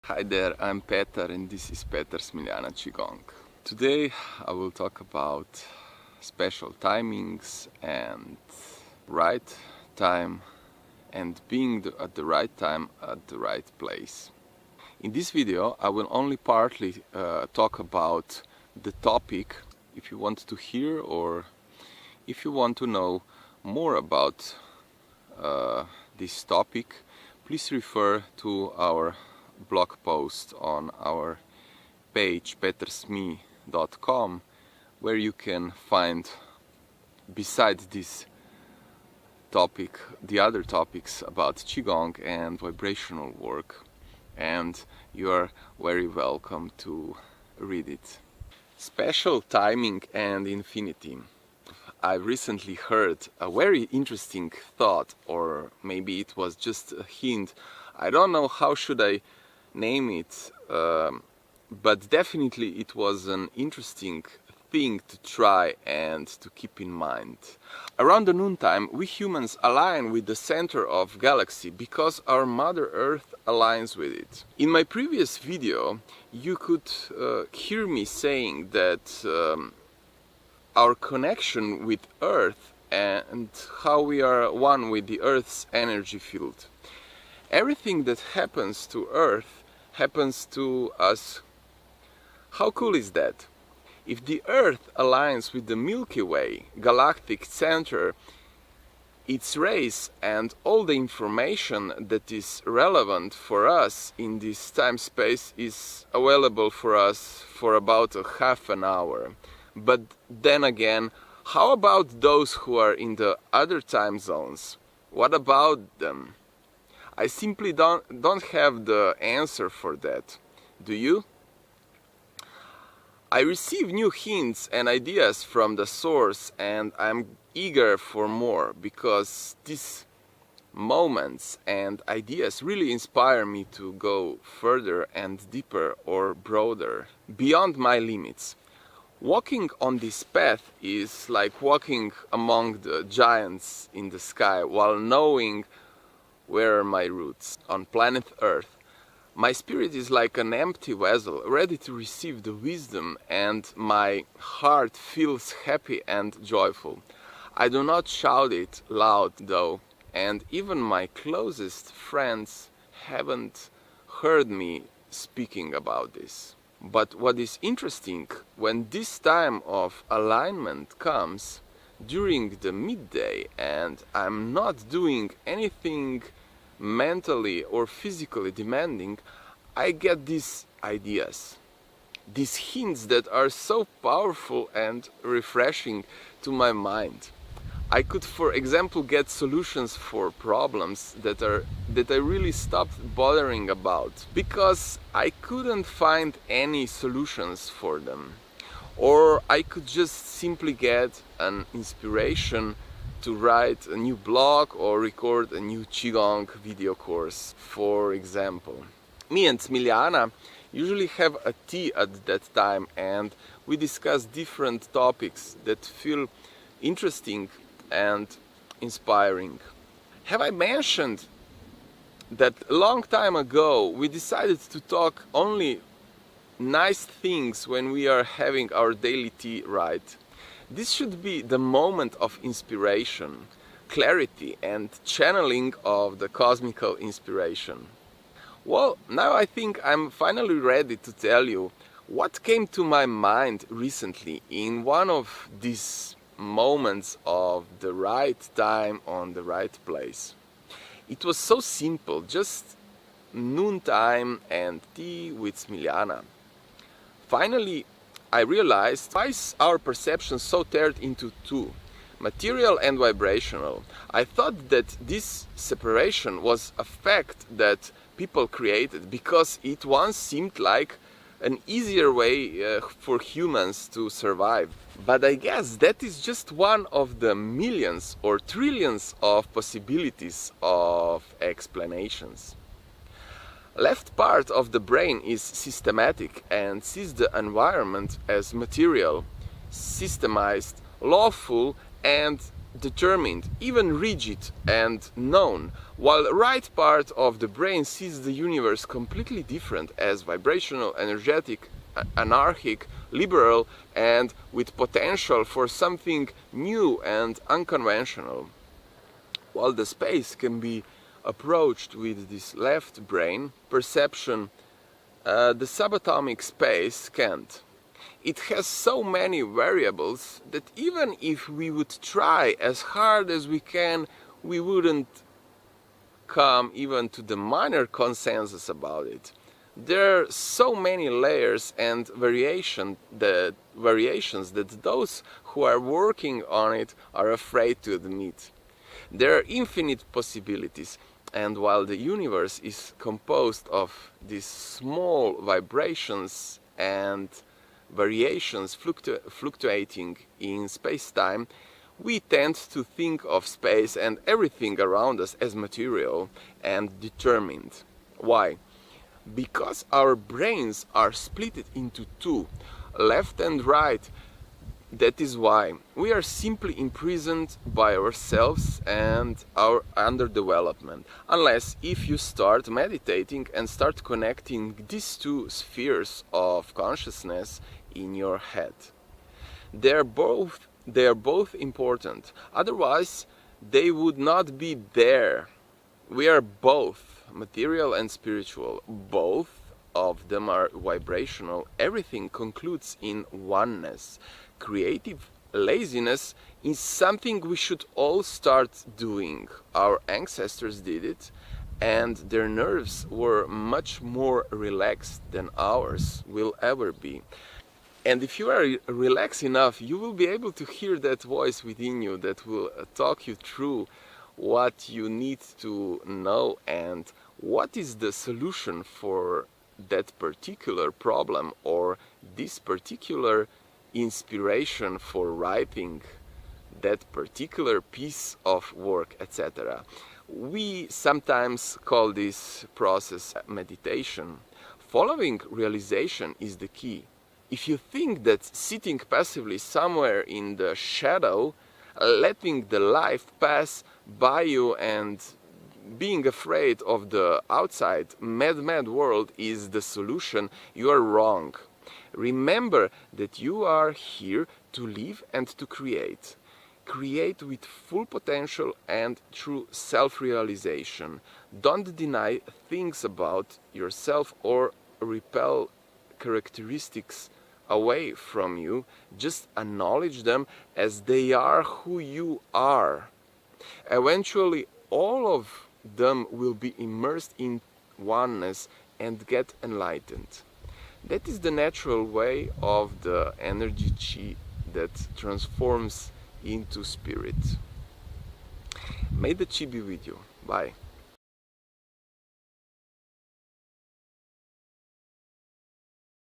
Hi there, I'm Petar and this is PetarSmiljana Qigong. Today I will talk about special timings and right time and being at the right time at the right place. In this video I will only partly talk about the topic. If you want to hear or if you want to know more about this topic, please refer to our blog post on our page PetarSmiljana.com, where you can find, besides this topic, the other topics about Qigong and vibrational work, and you are very welcome to read it. Special timing and infinity. I recently heard a very interesting thought, or maybe it was just a hint. I don't know how should I name it, but definitely it was an interesting thing to try and to keep in mind. Around the noontime, we humans align with the center of galaxy because our Mother Earth aligns with it. In my previous video, you could hear me saying that our connection with Earth and how we are one with the Earth's energy field. Everything that happens to Earth happens to us. How cool is that? If the Earth aligns with the Milky Way galactic center, its rays and all the information that is relevant for us in this time-space is available for us for about a half an hour. But then again, how about those who are in the other time zones? What about them? I simply don't have the answer for that. Do you? I receive new hints and ideas from the source, and I'm eager for more, because these moments and ideas really inspire me to go further and deeper or broader, beyond my limits. Walking on this path is like walking among the giants in the sky while knowing where are my roots on planet Earth. My spirit is like an empty vessel, ready to receive the wisdom, and my heart feels happy and joyful. I do not shout it loud though, and even my closest friends haven't heard me speaking about this. But what is interesting, when this time of alignment comes during the midday and I'm not doing anything mentally or physically demanding, I get these ideas, these hints that are so powerful and refreshing to my mind. I could, for example, get solutions for problems that I really stopped bothering about because I couldn't find any solutions for them. Or I could just simply get an inspiration to write a new blog or record a new Qigong video course, for example. Me and Smiljana usually have a tea at that time, and we discuss different topics that feel interesting and inspiring. Have I mentioned that a long time ago we decided to talk only nice things when we are having our daily tea, right? This should be the moment of inspiration, clarity and channeling of the cosmical inspiration. Well, now I think I'm finally ready to tell you what came to my mind recently in one of these moments of the right time on the right place. It was so simple, just noontime and tea with Smiljana. Finally, I realized why is our perception so teared into two, material and vibrational. I thought that this separation was a fact that people created because it once seemed like an easier way for humans to survive. But I guess that is just one of the millions or trillions of possibilities of explanations. Left part of the brain is systematic and sees the environment as material, systemized, lawful and determined, even rigid and known, while the right part of the brain sees the universe completely different, as vibrational, energetic, anarchic, liberal, and with potential for something new and unconventional. While the space can be approached with this left brain perception, the subatomic space can't. It has so many variables that even if we would try as hard as we can, we wouldn't come even to the minor consensus about it. There are so many layers and variations that those who are working on it are afraid to admit. There are infinite possibilities, and while the universe is composed of these small vibrations and variations fluctuating in space-time, we tend to think of space and everything around us as material and determined. Why? Because our brains are split into two, left and right. That is why we are simply imprisoned by ourselves and our underdevelopment, unless if you start meditating and start connecting these two spheres of consciousness in your head. They are both important, otherwise they would not be there. We are both material and spiritual. Both of them are vibrational. Everything concludes in oneness. Creative laziness is something we should all start doing. Our ancestors did it, and their nerves were much more relaxed than ours will ever be. And if you are relaxed enough, you will be able to hear that voice within you that will talk you through what you need to know and what is the solution for that particular problem or this particular inspiration for writing that particular piece of work, etc. We sometimes call this process meditation. Following realization is the key. If you think that sitting passively somewhere in the shadow, letting the life pass by you and being afraid of the outside mad world is the solution, you are wrong. Remember that you are here to live and to create. Create with full potential and through self-realization. Don't deny things about yourself or repel characteristics away from you. Just acknowledge them as they are who you are. Eventually, all of them will be immersed in oneness and get enlightened. That is the natural way of the energy chi that transforms into spirit. May the chi be with you. Bye.